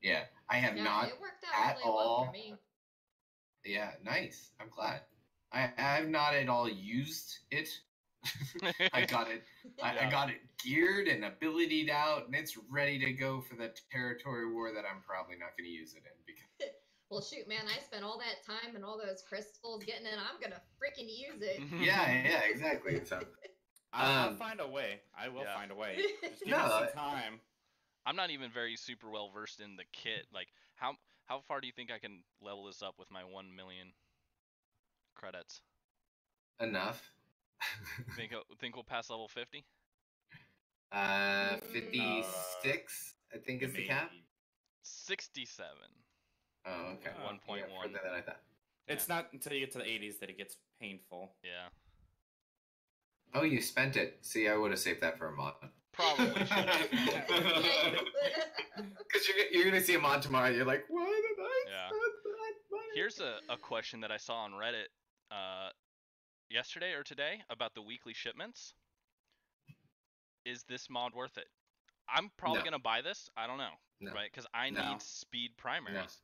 [SPEAKER 2] Yeah, I have
[SPEAKER 1] Yeah,
[SPEAKER 2] not
[SPEAKER 1] it worked out
[SPEAKER 2] at
[SPEAKER 1] really well
[SPEAKER 2] all.
[SPEAKER 1] for me.
[SPEAKER 2] Yeah, nice. I'm glad. I have not at all used it. I got it. I got it geared and abilitied out, and it's ready to go for the territory war that I'm probably not going to use it in. Because
[SPEAKER 1] Well, shoot, man, I spent all that time and all those crystals getting it. I'm gonna freaking use it.
[SPEAKER 2] yeah, exactly. So
[SPEAKER 4] I'll find a way. I will
[SPEAKER 3] Yeah.
[SPEAKER 4] find a way. Just give me
[SPEAKER 2] No,
[SPEAKER 4] some time.
[SPEAKER 3] I'm not even very super well versed in the kit. Like, how far do you think I can level this up with my 1 million credits?
[SPEAKER 2] enough.
[SPEAKER 3] Think we'll pass level 50?
[SPEAKER 2] 56, I think is the cap.
[SPEAKER 3] 67.
[SPEAKER 2] Oh, okay.
[SPEAKER 3] 1.1.
[SPEAKER 2] Yeah, further than I thought.
[SPEAKER 4] It's not until you get to the 80s that it gets painful.
[SPEAKER 3] Yeah.
[SPEAKER 2] Oh, you spent it. See, I would have saved that for a mod.
[SPEAKER 3] Probably should have.
[SPEAKER 2] Because you're gonna see a mod tomorrow. You're like, why did I
[SPEAKER 3] Yeah.
[SPEAKER 2] spend that money?
[SPEAKER 3] Here's a question that I saw on Reddit yesterday or today about the weekly shipments. Is this mod worth it? I'm probably
[SPEAKER 2] No.
[SPEAKER 3] gonna buy this. I don't know,
[SPEAKER 2] No.
[SPEAKER 3] right? Because I
[SPEAKER 2] No.
[SPEAKER 3] need speed primaries.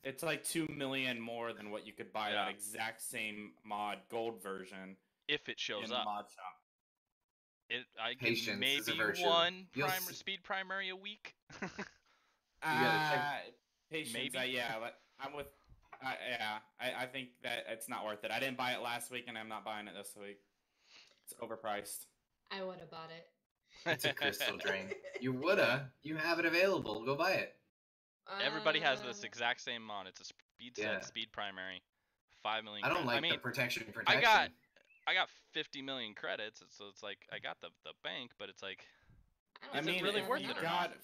[SPEAKER 4] It's like 2 million more than what you could buy
[SPEAKER 3] Yeah.
[SPEAKER 4] that exact same mod gold version
[SPEAKER 3] If it shows
[SPEAKER 4] in the
[SPEAKER 3] up,
[SPEAKER 4] mod shop.
[SPEAKER 3] I
[SPEAKER 2] Patience
[SPEAKER 3] get
[SPEAKER 2] is a
[SPEAKER 3] maybe
[SPEAKER 2] virtue.
[SPEAKER 3] one
[SPEAKER 2] You'll
[SPEAKER 3] speed primary a week.
[SPEAKER 2] gotta
[SPEAKER 4] Patience.
[SPEAKER 3] Maybe.
[SPEAKER 4] I'm with. I think that it's not worth it. I didn't buy it last week, and I'm not buying it this week. It's overpriced.
[SPEAKER 1] I would have bought it.
[SPEAKER 2] It's a crystal drain. You woulda. You have it available. Go buy it.
[SPEAKER 3] Everybody has this exact same mod. It's a speed set,
[SPEAKER 2] Yeah.
[SPEAKER 3] speed primary, 5 million.
[SPEAKER 2] I don't like
[SPEAKER 3] I mean,
[SPEAKER 2] the protection.
[SPEAKER 3] I got 50 million credits, so it's like I got the bank, but it's like,
[SPEAKER 1] I
[SPEAKER 3] Is
[SPEAKER 1] don't
[SPEAKER 3] it
[SPEAKER 1] think
[SPEAKER 3] really
[SPEAKER 1] it's
[SPEAKER 3] worth
[SPEAKER 4] if
[SPEAKER 3] it
[SPEAKER 4] you
[SPEAKER 3] or
[SPEAKER 4] got
[SPEAKER 3] not?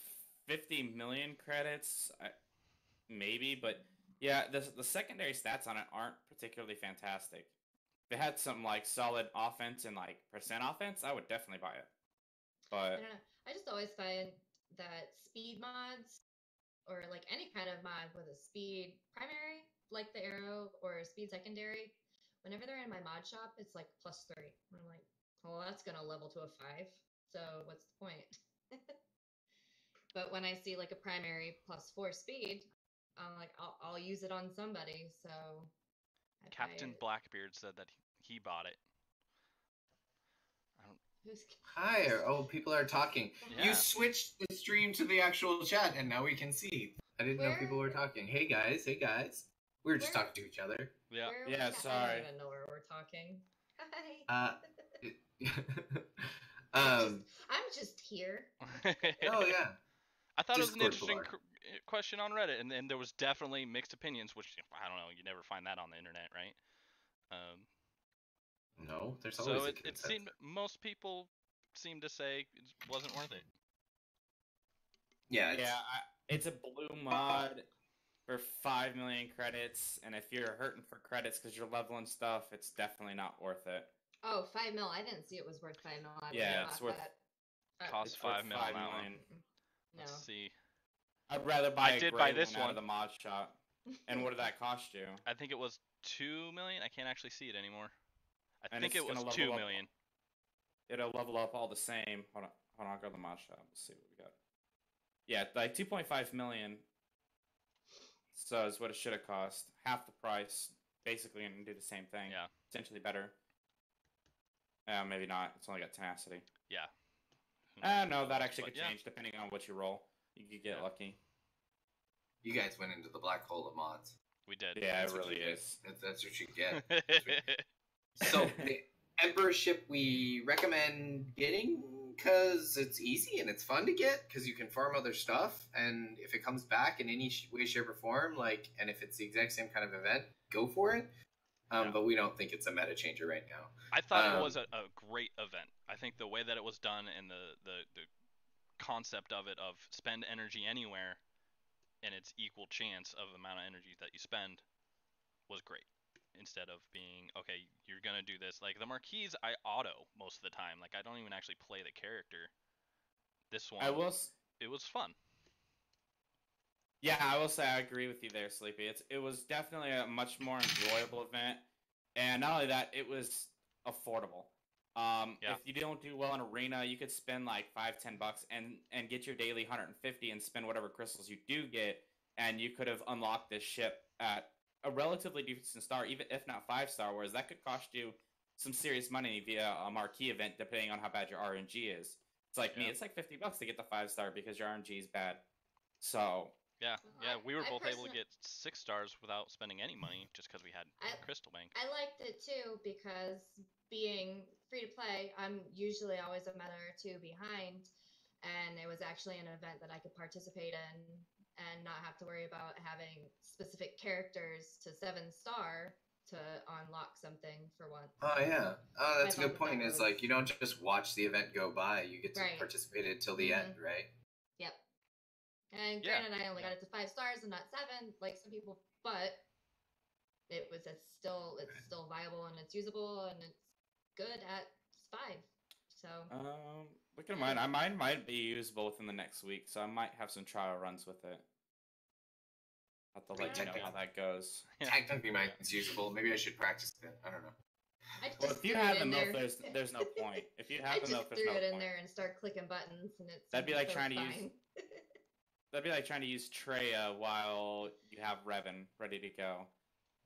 [SPEAKER 4] 50 million credits, maybe, but yeah, the secondary stats on it aren't particularly fantastic. If it had some like solid offense and like percent offense, I would definitely buy it.
[SPEAKER 1] I
[SPEAKER 4] But
[SPEAKER 1] don't know. I just always find that speed mods, or like any kind of mod with a speed primary, like the arrow, or a speed secondary, whenever they're in my mod shop, it's like +3. And I'm like, well, that's gonna level to a 5. So what's the point? But when I see like a primary +4 speed, I'm like, I'll use it on somebody. So I buy
[SPEAKER 3] Captain
[SPEAKER 1] it.
[SPEAKER 3] Blackbeard said that he bought it. I don't.
[SPEAKER 1] Who's
[SPEAKER 2] Hi. Oh, people are talking.
[SPEAKER 3] Yeah.
[SPEAKER 2] You switched the stream to the actual chat, and now we can see. I didn't know people were talking. Hey guys. Hey guys. We were just
[SPEAKER 1] Where-
[SPEAKER 2] talking to each other.
[SPEAKER 3] Yeah.
[SPEAKER 1] Where are we
[SPEAKER 4] Yeah,
[SPEAKER 1] at? I
[SPEAKER 4] sorry.
[SPEAKER 1] don't even know where we're talking. Hi. I'm just here.
[SPEAKER 2] Oh yeah.
[SPEAKER 3] I thought it was an
[SPEAKER 2] Discord
[SPEAKER 3] interesting
[SPEAKER 2] Pilar.
[SPEAKER 3] question on Reddit, and there was definitely mixed opinions, which I don't know. You never find that on the internet, right?
[SPEAKER 2] No, there's always
[SPEAKER 3] So
[SPEAKER 2] a
[SPEAKER 3] it
[SPEAKER 2] consensus.
[SPEAKER 3] seemed most people seemed to say it wasn't worth it.
[SPEAKER 2] Yeah.
[SPEAKER 4] it's a blue mod for 5 million credits, and if you're hurting for credits because you're leveling stuff, it's definitely not worth it.
[SPEAKER 1] Oh, 5 mil. I didn't see it was worth 5 mil. I
[SPEAKER 4] Yeah,
[SPEAKER 1] would've
[SPEAKER 4] it's
[SPEAKER 1] bought
[SPEAKER 4] worth-
[SPEAKER 1] that.
[SPEAKER 3] Cost
[SPEAKER 4] It's worth
[SPEAKER 3] 5 mil
[SPEAKER 4] 5
[SPEAKER 3] on that one.
[SPEAKER 4] million.
[SPEAKER 1] No.
[SPEAKER 3] Let's see.
[SPEAKER 4] I'd rather buy
[SPEAKER 3] I
[SPEAKER 4] a
[SPEAKER 3] did
[SPEAKER 4] gray
[SPEAKER 3] buy this
[SPEAKER 4] one out
[SPEAKER 3] one.
[SPEAKER 4] of the mod shop. And what did that cost you?
[SPEAKER 3] I think it was 2 million. I can't actually see it anymore. I
[SPEAKER 4] And
[SPEAKER 3] think
[SPEAKER 4] it's
[SPEAKER 3] it was
[SPEAKER 4] gonna
[SPEAKER 3] 2
[SPEAKER 4] level up.
[SPEAKER 3] million.
[SPEAKER 4] It'll level up all the same. Hold on, I'll go to the mod shop. Let's see what we got. Yeah, like 2.5 million. So is what it should have cost. Half the price. Basically gonna do the same thing.
[SPEAKER 3] Yeah.
[SPEAKER 4] Essentially better. Maybe not. It's only got tenacity.
[SPEAKER 3] Yeah.
[SPEAKER 4] No, that actually
[SPEAKER 3] But
[SPEAKER 4] could
[SPEAKER 3] yeah.
[SPEAKER 4] change depending on what you roll. You could get
[SPEAKER 3] Yeah.
[SPEAKER 4] lucky.
[SPEAKER 2] You guys went into the black hole of mods.
[SPEAKER 3] We did.
[SPEAKER 4] Yeah,
[SPEAKER 2] That's
[SPEAKER 4] it
[SPEAKER 2] what
[SPEAKER 4] really
[SPEAKER 2] you get.
[SPEAKER 4] is.
[SPEAKER 2] That's what you get. So the Emperor ship we recommend getting because it's easy and it's fun to get because you can farm other stuff, and if it comes back in any way, shape, or form, like, and if it's the exact same kind of event, go for it.
[SPEAKER 3] Yeah.
[SPEAKER 2] But we don't think it's a meta changer right now.
[SPEAKER 3] I thought it was a great event. I think the way that it was done and the concept of it, of spend energy anywhere and its equal chance of the amount of energy that you spend, was great. instead of being, okay, you're gonna do this. Like the marquees, I auto most of the time. Like I don't even actually play the character. This one, it was fun.
[SPEAKER 4] Yeah, I will say I agree with you there, Sleepy. It was definitely a much more enjoyable event, and not only that, it was affordable. If you don't do well in arena, you could spend like $5-10 and get your daily 150 and spend whatever crystals you do get, and you could have unlocked this ship at a relatively decent star, even if not 5-star. Whereas that could cost you some serious money via a marquee event, depending on how bad your RNG is. It's like me; it's like $50 to get the 5-star because your RNG is bad. So.
[SPEAKER 3] Yeah, we were both able to get 6 stars without spending any money just because we had Crystal Bank.
[SPEAKER 1] I liked it too because being free to play, I'm usually always a meta or two behind, and it was actually an event that I could participate in and not have to worry about having specific characters to 7-star to unlock something for once.
[SPEAKER 2] Oh yeah, that's a good point. Is like you don't just watch the event go by; you get to participate until the end, right?
[SPEAKER 1] Yep. And granted, I only got it to 5 stars and not 7, like some people, but it's still viable and it's usable and it's good at 5. So
[SPEAKER 4] look at mine. Mine might be usable within the next week, so I might have some trial runs with it. I'll have to let you know how that goes.
[SPEAKER 2] Technically, mine's usable. Maybe I should practice it. I don't know.
[SPEAKER 4] Well, if you have them, there's no point. If you have them, there's no point.
[SPEAKER 1] I just threw it in there and start clicking buttons, and it's
[SPEAKER 4] that'd be like trying to use. That'd be like trying to use Treya while you have Revan ready to go.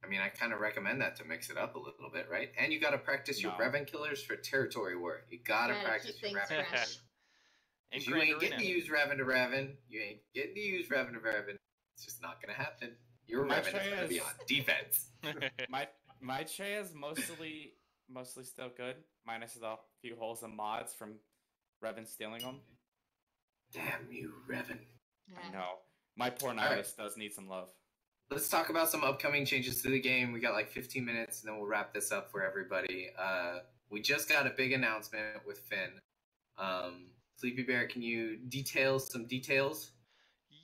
[SPEAKER 2] I mean, I kind of recommend that to mix it up a little bit, right? And you got to practice your Revan killers for territory war. You got to practice your Revan killers. If you ain't getting to use Revan to Revan, you ain't getting to use Revan to Revan. It's just not going to happen. Your Revan is going to be on defense.
[SPEAKER 4] my Treya is mostly still good, minus the few holes and mods from Revan stealing them.
[SPEAKER 2] Damn you, Revan.
[SPEAKER 4] I know. My poor Nihilus does need some love.
[SPEAKER 2] Let's talk about some upcoming changes to the game. We got like 15 minutes, and then we'll wrap this up for everybody. We just got a big announcement with Finn. Sleepybear, can you detail some details?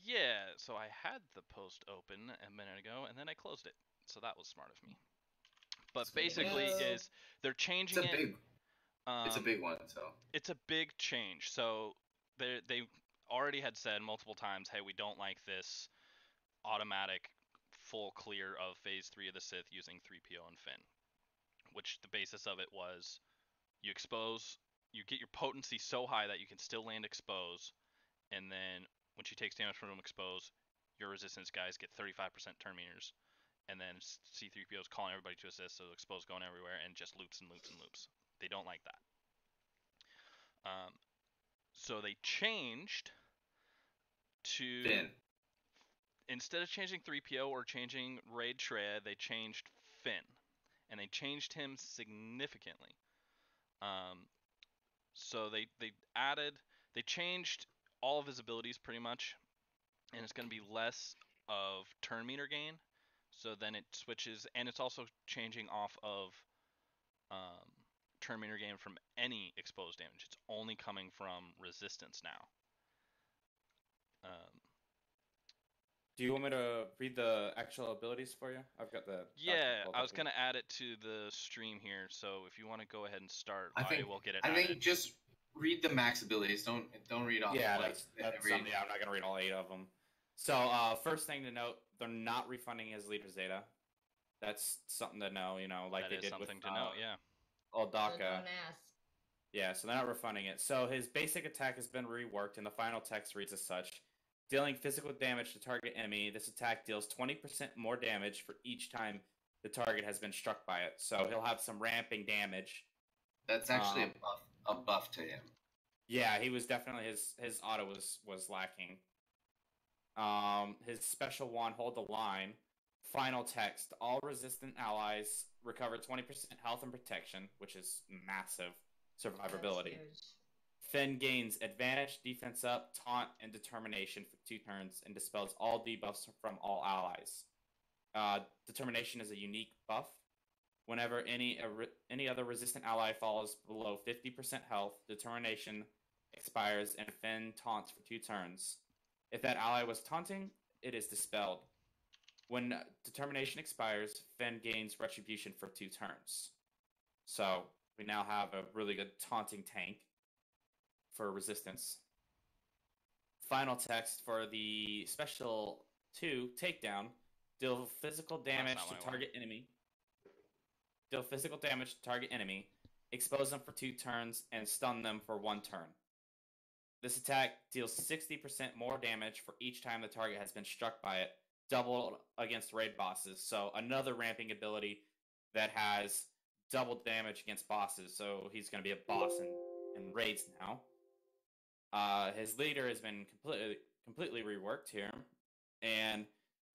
[SPEAKER 3] Yeah, so I had the post open a minute ago, and then I closed it. So that was smart of me. But basically is they're changing it.
[SPEAKER 2] It's a big one, so.
[SPEAKER 3] It's a big change. So they already had said multiple times, hey, we don't like this automatic full clear of phase 3 of the Sith using 3PO and Finn, which the basis of it was you get your potency so high that you can still land expose, and then when she takes damage from expose, your resistance guys get 35% turn meters, and then C-3PO is calling everybody to assist, so expose going everywhere and just loops and loops and loops. They don't like that. So they changed to
[SPEAKER 2] Finn.
[SPEAKER 3] Instead of changing 3PO or changing Raid Treya, they changed Finn, and they changed him significantly. So they changed all of his abilities pretty much, and it's going to be less of turn meter gain. So then it switches, and it's also changing off of turn meter gain from any exposed damage. It's only coming from resistance now.
[SPEAKER 4] Do you want me to read the actual abilities for you? I've got the.
[SPEAKER 3] Yeah, I was gonna add it to the stream here, so if you want to go ahead and start, I will get it.
[SPEAKER 2] I think just read the max abilities. Don't read off.
[SPEAKER 4] Yeah, that's I'm not gonna read all 8 of them. So first thing to note, they're not refunding his leader Zeta. That's something to know. Like
[SPEAKER 3] that
[SPEAKER 4] they did
[SPEAKER 3] something
[SPEAKER 4] with
[SPEAKER 3] to know. Yeah.
[SPEAKER 4] Old Daka. Yeah, so they're not refunding it. So his basic attack has been reworked, and the final text reads as such. Dealing physical damage to target enemy, this attack deals 20% more damage for each time the target has been struck by it. So he'll have some ramping damage.
[SPEAKER 2] That's actually a buff to him.
[SPEAKER 4] Yeah, he was definitely his auto was lacking. His special one, hold the line. Final text: all resistant allies recover 20% health and protection, which is massive survivability. Finn gains advantage, defense up, taunt, and determination for 2 turns, and dispels all debuffs from all allies. Determination is a unique buff. Whenever any other resistant ally falls below 50% health, determination expires, and Finn taunts for 2 turns. If that ally was taunting, it is dispelled. When determination expires, Finn gains retribution for 2 turns. So we now have a really good taunting tank for resistance. Final text for the special 2 takedown: deal physical damage to target enemy. Deal physical damage to target enemy, expose them for 2 turns, and stun them for 1 turn. This attack deals 60% more damage for each time the target has been struck by it, doubled against raid bosses. So another ramping ability that has double damage against bosses. So he's going to be a boss in raids now. His leader has been completely reworked here, and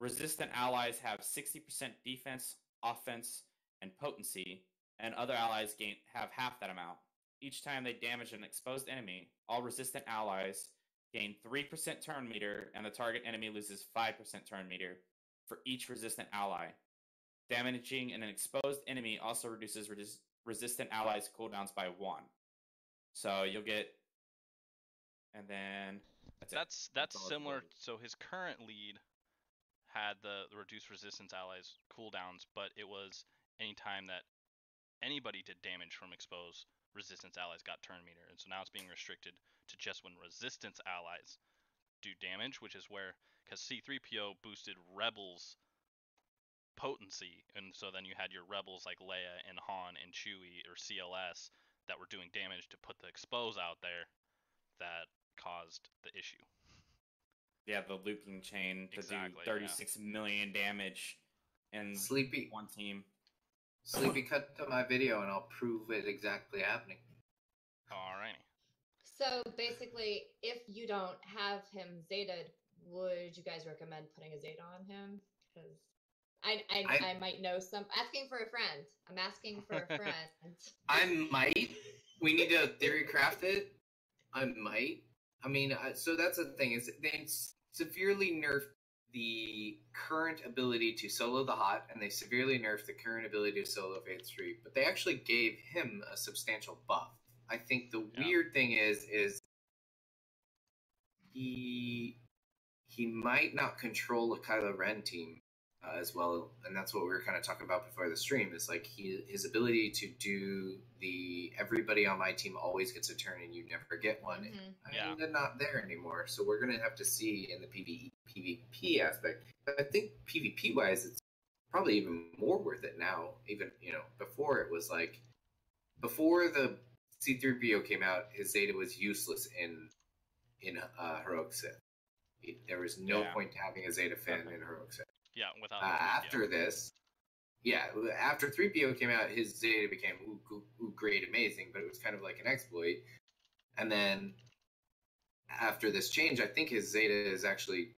[SPEAKER 4] resistant allies have 60% defense, offense, and potency, and other allies have half that amount. Each time they damage an exposed enemy, all resistant allies gain 3% turn meter, and the target enemy loses 5% turn meter for each resistant ally. Damaging an exposed enemy also reduces resistant allies' cooldowns by 1. So you'll get, and then
[SPEAKER 3] that's similar. So his current lead had the reduced resistance allies cooldowns, but it was anytime that anybody did damage from exposed resistance allies got turn meter, and so now it's being restricted to just when resistance allies do damage, which is where, because C-3PO boosted Rebels potency, and so then you had your Rebels like Leia and Han and Chewie or CLS that were doing damage to put the expose out there that caused the issue.
[SPEAKER 4] Yeah, the looping chain to do 36 million damage in
[SPEAKER 2] Sleepy.
[SPEAKER 4] one team.
[SPEAKER 2] Sleepy, cut to my video and I'll prove it exactly happening.
[SPEAKER 3] Alrighty.
[SPEAKER 1] So basically, if you don't have him Zeta'd, would you guys recommend putting a Zeta on him? Because I might know some. Asking for a friend. I'm asking for a friend.
[SPEAKER 2] I might. We need to theory craft it. I might. I mean, so that's the thing, is they severely nerfed the current ability to solo the Hot, and they severely nerfed the current ability to solo Phase 3, but they actually gave him a substantial buff. I think the weird thing is he might not control a Kylo Ren team as well, and that's what we were kind of talking about before the stream, is like his ability to do the everybody on my team always gets a turn and you never get one.
[SPEAKER 1] Mm-hmm.
[SPEAKER 2] They're not there anymore, so we're going to have to see in the PvP aspect. But I think PvP wise, it's probably even more worth it now. Even, before it was like, before the C-3PO came out, his Zeta was useless in Heroic Sith. There was no point to having a Zeta Finn in Heroic Sith.
[SPEAKER 3] Yeah, without
[SPEAKER 2] after this, after 3PO came out, his Zeta became great, amazing, but it was kind of like an exploit. And then after this change, I think his Zeta is actually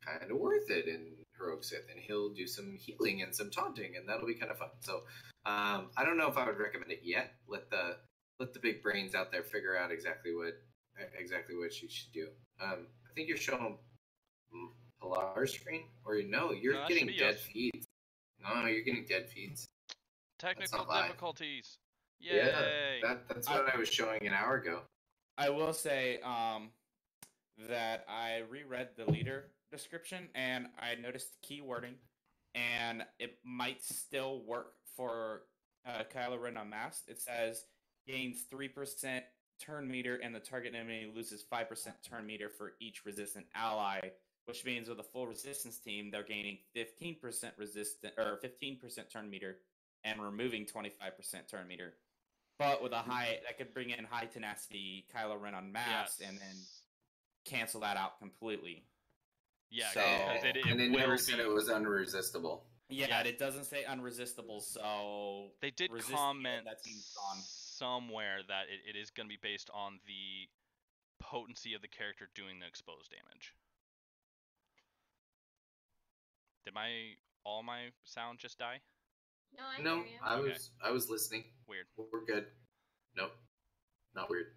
[SPEAKER 2] kind of worth it in Heroic Sith, and he'll do some healing and some taunting, and that'll be kind of fun. So I don't know if I would recommend it yet. Let the big brains out there figure out exactly what you should do. I think you're showing Pilar's screen, or you're getting dead feeds. No, you're getting dead feeds.
[SPEAKER 3] Technical difficulties. Yay!
[SPEAKER 2] Yeah, that's what I was showing an hour ago.
[SPEAKER 4] I will say that I reread the leader description and I noticed keywording, and it might still work for Kylo Ren Unmasked. It says gains 3% turn meter and the target enemy loses 5% turn meter for each resistant ally, which means with a full resistance team, they're gaining 15% resistant or 15% turn meter and removing 25% turn meter. But with a high, that could bring in high tenacity Kylo Ren Unmasked and then cancel that out completely.
[SPEAKER 3] Yeah,
[SPEAKER 2] so, and it never said it was unresistible.
[SPEAKER 4] Yeah, it doesn't say unresistible, so
[SPEAKER 3] they did comment somewhere that it is going to be based on the potency of the character doing the exposed damage. Did all my sound just die?
[SPEAKER 1] No, I hear you.
[SPEAKER 2] I was listening.
[SPEAKER 3] Weird.
[SPEAKER 2] We're good. Nope. Not weird.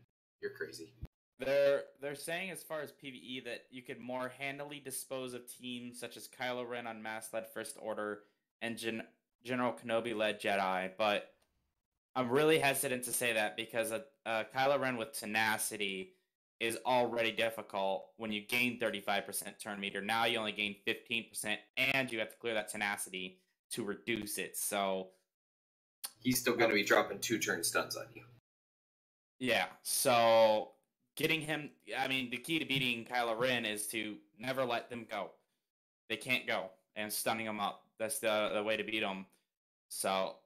[SPEAKER 2] You're crazy.
[SPEAKER 4] They're saying as far as PvE that you could more handily dispose of teams such as Kylo Ren Unmasked led First Order and General Kenobi led Jedi, but I'm really hesitant to say that because Kylo Ren with tenacity is already difficult when you gain 35% turn meter. Now you only gain 15%, and you have to clear that tenacity to reduce it. So
[SPEAKER 2] he's still going to be dropping 2 turn stuns on you.
[SPEAKER 4] yeah, so getting him, I mean, the key to beating Kylo Ren is to never let them go. They can't go, and stunning them up. That's the way to beat them. So,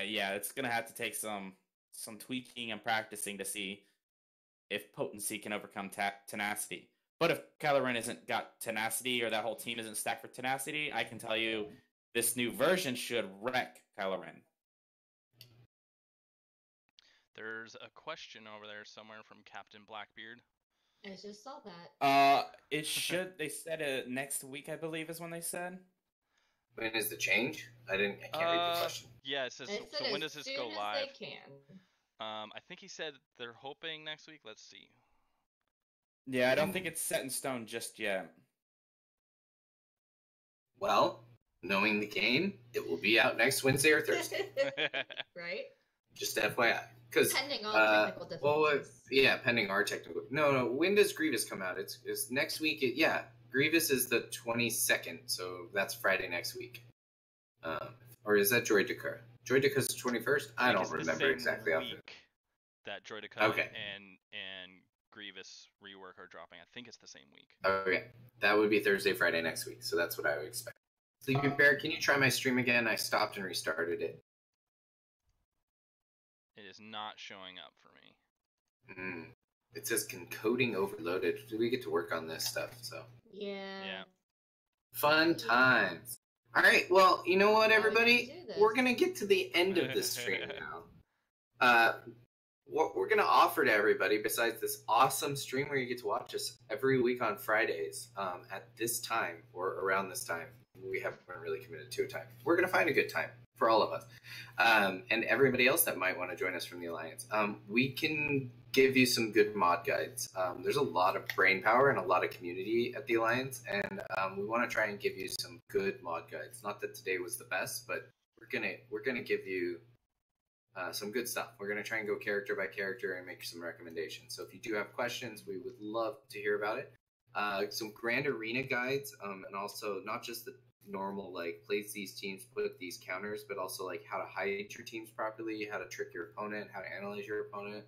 [SPEAKER 4] yeah, it's going to have to take some tweaking and practicing to see if potency can overcome tenacity. But if Kylo Ren isn't got tenacity, or that whole team isn't stacked for tenacity, I can tell you this new version should wreck Kylo Ren.
[SPEAKER 3] There's a question over there somewhere from Captain Blackbeard.
[SPEAKER 1] I just saw that.
[SPEAKER 4] It should. They said it next week, I believe, is when they said.
[SPEAKER 2] When is the change? I can't read the question.
[SPEAKER 3] Yeah, it says.
[SPEAKER 1] It
[SPEAKER 3] So
[SPEAKER 1] said
[SPEAKER 3] when
[SPEAKER 1] as
[SPEAKER 3] does this
[SPEAKER 1] soon
[SPEAKER 3] go
[SPEAKER 1] as
[SPEAKER 3] live?
[SPEAKER 1] they can.
[SPEAKER 3] I think he said they're hoping next week. Let's see.
[SPEAKER 4] Yeah, I don't think it's set in stone just yet.
[SPEAKER 2] Well, knowing the game, it will be out next Wednesday or Thursday.
[SPEAKER 1] Right?
[SPEAKER 2] Just FYI. Because
[SPEAKER 1] pending all technical difficulties.
[SPEAKER 2] yeah, pending our technical. No. When does Grievous come out? It's next week. Grievous is the 22nd, so that's Friday next week. Or is that Droideka? Droideka's the 21st. I don't remember exactly.
[SPEAKER 3] That Droideka and Grievous rework are dropping. I think it's the same week.
[SPEAKER 2] Okay, that would be Thursday, Friday next week. So that's what I would expect. Sleepybear, can you try my stream again? I stopped and restarted it.
[SPEAKER 3] It is not showing up for me.
[SPEAKER 2] It says encoding overloaded. We get to work on this stuff, so.
[SPEAKER 1] Yeah.
[SPEAKER 2] Fun times. All right, well, you know what, everybody? We're going to get to the end of this stream now. What we're going to offer to everybody, besides this awesome stream where you get to watch us every week on Fridays at this time or around this time. We haven't really committed to a time. We're going to find a good time for all of us. And everybody else that might want to join us from the Alliance. We can give you some good mod guides. There's a lot of brain power and a lot of community at the Alliance, and we want to try and give you some good mod guides. Not that today was the best, but we're gonna give you some good stuff. We're gonna try and go character by character and make some recommendations. So if you do have questions, we would love to hear about it. Some Grand Arena guides, and also not just the normal like place these teams, put these counters, but also like how to hide your teams properly, how to trick your opponent, how to analyze your opponent.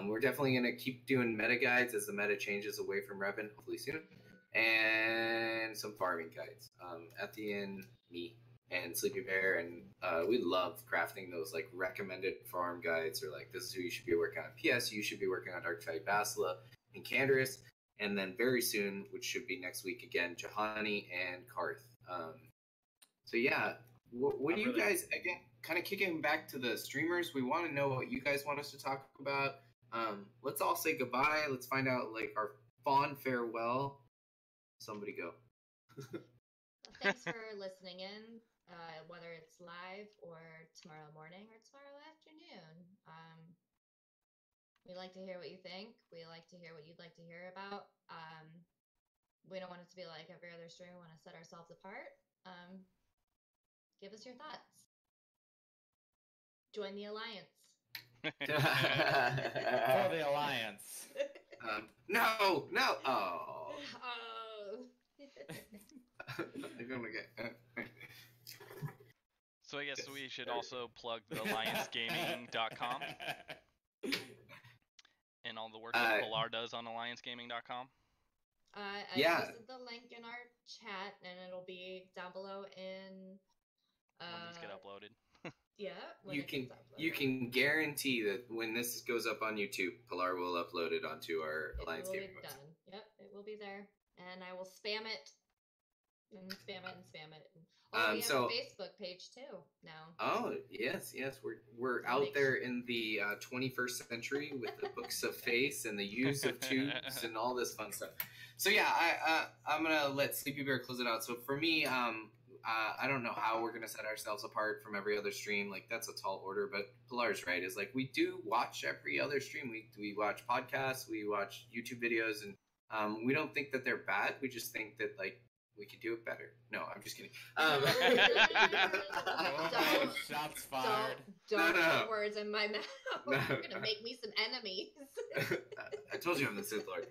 [SPEAKER 2] We're definitely going to keep doing meta guides as the meta changes away from Revan, hopefully soon, and some farming guides. Ethien, me, and Sleepybear, and we love crafting those like recommended farm guides, or like this is who you should be working on. P.S. You should be working on Darkside Basila and Canderous, and then very soon, which should be next week again, Jahani and Karth. So yeah, what do you guys, again, kind of kicking back to the streamers, we want to know what you guys want us to talk about. Let's all say goodbye. Let's find out like our fond farewell. Somebody go.
[SPEAKER 1] Thanks for listening in, whether it's live or tomorrow morning or tomorrow afternoon. We like to hear what you think. We like to hear what you'd like to hear about. We don't want it to be like every other stream. We want to set ourselves apart. Give us your thoughts. Join the Alliance.
[SPEAKER 4] For the Alliance.
[SPEAKER 2] No. Oh.
[SPEAKER 3] So I guess we should also plug the alliancegaming.com and all the work that Pilar does on alliancegaming.com.
[SPEAKER 1] I posted the link in our chat, and it'll be down below in.
[SPEAKER 3] When these get uploaded.
[SPEAKER 1] Yeah.
[SPEAKER 2] You can guarantee that when this goes up on YouTube, Pilar will upload it onto our Alliance Gaming website.
[SPEAKER 1] Yep, it will be there, and I will spam it. And spam it and spam it. We have a Facebook page too now.
[SPEAKER 2] Oh yes, we're out there in the 21st century with the books of face and the use of tubes and all this fun stuff. So yeah, I'm gonna let Sleepybear close it out. So for me, I don't know how we're gonna set ourselves apart from every other stream. Like that's a tall order, but Pilar's right. Is like we do watch every other stream. We watch podcasts, we watch YouTube videos, and we don't think that they're bad. We just think that like we could do it better. No, I'm just kidding.
[SPEAKER 1] Don't-
[SPEAKER 4] Shots fired.
[SPEAKER 1] Don't
[SPEAKER 2] No.
[SPEAKER 1] put words in my mouth.
[SPEAKER 2] No.
[SPEAKER 1] You're gonna make me some enemies.
[SPEAKER 2] I told you I'm the Sith Lord.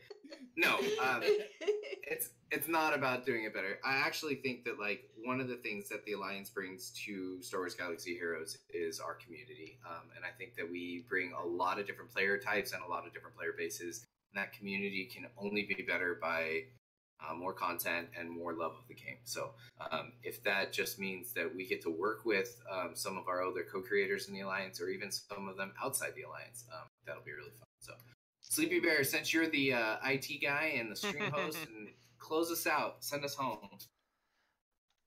[SPEAKER 2] No, it's not about doing it better. I actually think that like one of the things that the Alliance brings to Star Wars Galaxy Heroes is our community, and I think that we bring a lot of different player types and a lot of different player bases. And that community can only be better by more content and more love of the game. So if that just means that we get to work with some of our other co-creators in the Alliance, or even some of them outside the Alliance, that'll be really fun. So Sleepybear, since you're the IT guy and the stream host, and close us out, send us home.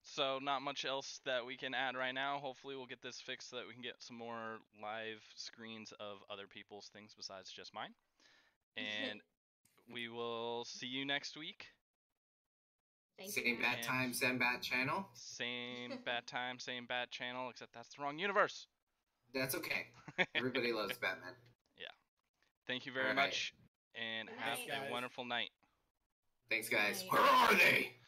[SPEAKER 3] So not much else that we can add right now. Hopefully we'll get this fixed so that we can get some more live screens of other people's things besides just mine. And we will see you next week.
[SPEAKER 2] Same bad time, same bad channel.
[SPEAKER 3] Same bad time, same bad channel, except that's the wrong universe.
[SPEAKER 2] That's okay. Everybody loves Batman.
[SPEAKER 3] Yeah. Thank you very much, and have
[SPEAKER 4] Thanks,
[SPEAKER 3] a
[SPEAKER 4] guys.
[SPEAKER 3] wonderful night.
[SPEAKER 2] Thanks, guys.
[SPEAKER 1] Night.
[SPEAKER 2] Where are they?